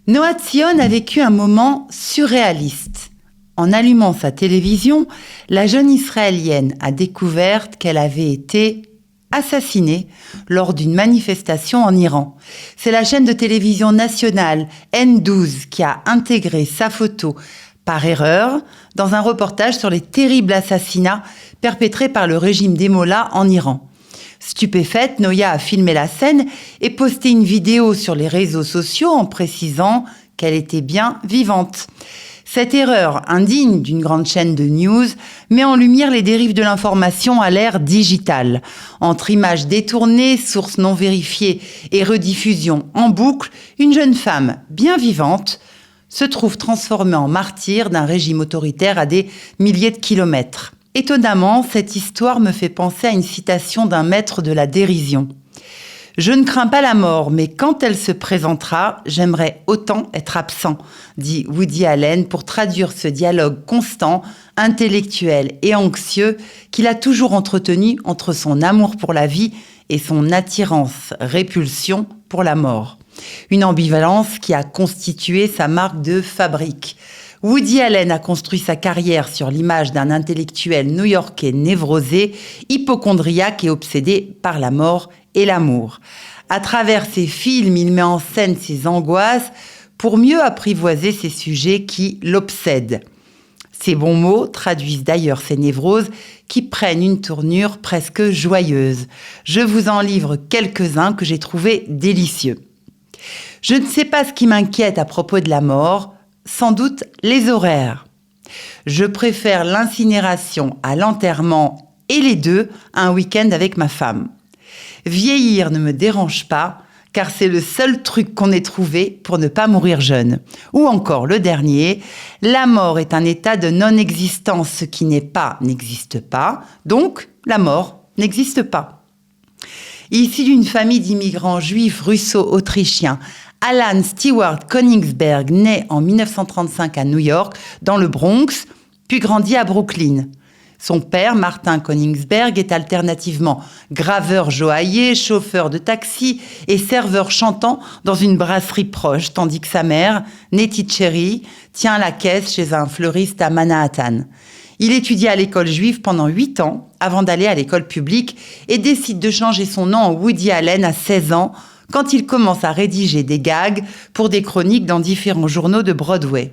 Noa Tzion a vécu un moment surréaliste. En allumant sa télévision, la jeune Israélienne a découvert qu'elle avait été assassinée lors d'une manifestation en Iran. C'est la chaîne de télévision nationale N12 qui a intégré sa photo par erreur dans un reportage sur les terribles assassinats perpétrés par le régime des mollahs en Iran. Stupéfaite, Noa a filmé la scène et posté une vidéo sur les réseaux sociaux en précisant qu'elle était bien vivante. Cette erreur, indigne d'une grande chaîne de news, met en lumière les dérives de l'information à l'ère digitale. Entre images détournées, sources non vérifiées et rediffusion en boucle, une jeune femme bien vivante se trouve transformée en martyr d'un régime autoritaire à des milliers de kilomètres. Étonnamment, cette histoire me fait penser à une citation d'un maître de la dérision. « Je ne crains pas la mort, mais quand elle se présentera, j'aimerais autant être absent », dit Woody Allen pour traduire ce dialogue constant, intellectuel et anxieux qu'il a toujours entretenu entre son amour pour la vie et son attirance-répulsion pour la mort. Une ambivalence qui a constitué sa marque de fabrique. Woody Allen a construit sa carrière sur l'image d'un intellectuel new-yorkais névrosé, hypocondriaque et obsédé par la mort et l'amour. À travers ses films, il met en scène ses angoisses pour mieux apprivoiser ces sujets qui l'obsèdent. Ces bons mots traduisent d'ailleurs ces névroses qui prennent une tournure presque joyeuse. Je vous en livre quelques-uns que j'ai trouvés délicieux. Je ne sais pas ce qui m'inquiète à propos de la mort, sans doute les horaires. Je préfère l'incinération à l'enterrement et les deux un week-end avec ma femme. Vieillir ne me dérange pas, car c'est le seul truc qu'on ait trouvé pour ne pas mourir jeune. Ou encore le dernier, la mort est un état de non-existence, ce qui n'est pas n'existe pas, donc la mort n'existe pas. Issu d'une famille d'immigrants juifs russo-autrichiens, Alan Stewart Königsberg naît en 1935 à New York, dans le Bronx, puis grandit à Brooklyn. Son père, Martin Königsberg, est alternativement graveur joaillier, chauffeur de taxi et serveur chantant dans une brasserie proche, tandis que sa mère, Nettie Cherry, tient la caisse chez un fleuriste à Manhattan. Il étudie à l'école juive pendant 8 ans avant d'aller à l'école publique et décide de changer son nom en Woody Allen à 16 ans quand il commence à rédiger des gags pour des chroniques dans différents journaux de Broadway.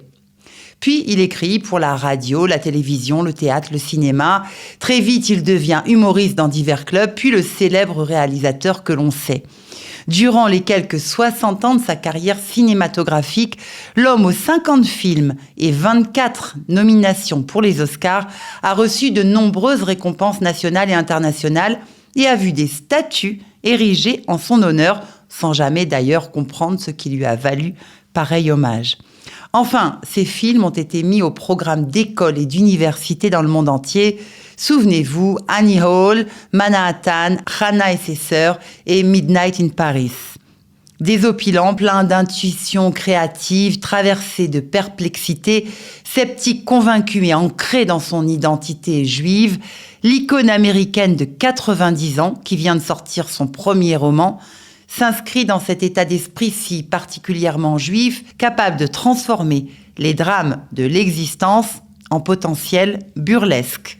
Puis il écrit pour la radio, la télévision, le théâtre, le cinéma. Très vite, il devient humoriste dans divers clubs, puis le célèbre réalisateur que l'on sait. Durant les quelques 60 ans de sa carrière cinématographique, l'homme aux 50 films et 24 nominations pour les Oscars a reçu de nombreuses récompenses nationales et internationales et a vu des statues érigées en son honneur, sans jamais d'ailleurs comprendre ce qui lui a valu pareil hommage. Enfin, ces films ont été mis au programme d'écoles et d'universités dans le monde entier. Souvenez-vous, Annie Hall, Manhattan, Hannah et ses sœurs et Midnight in Paris. Désopilant, plein d'intuitions créatives, traversé de perplexité, sceptique convaincu et ancré dans son identité juive, l'icône américaine de 90 ans, qui vient de sortir son premier roman, s'inscrit dans cet état d'esprit si particulièrement juif, capable de transformer les drames de l'existence en potentiel burlesque.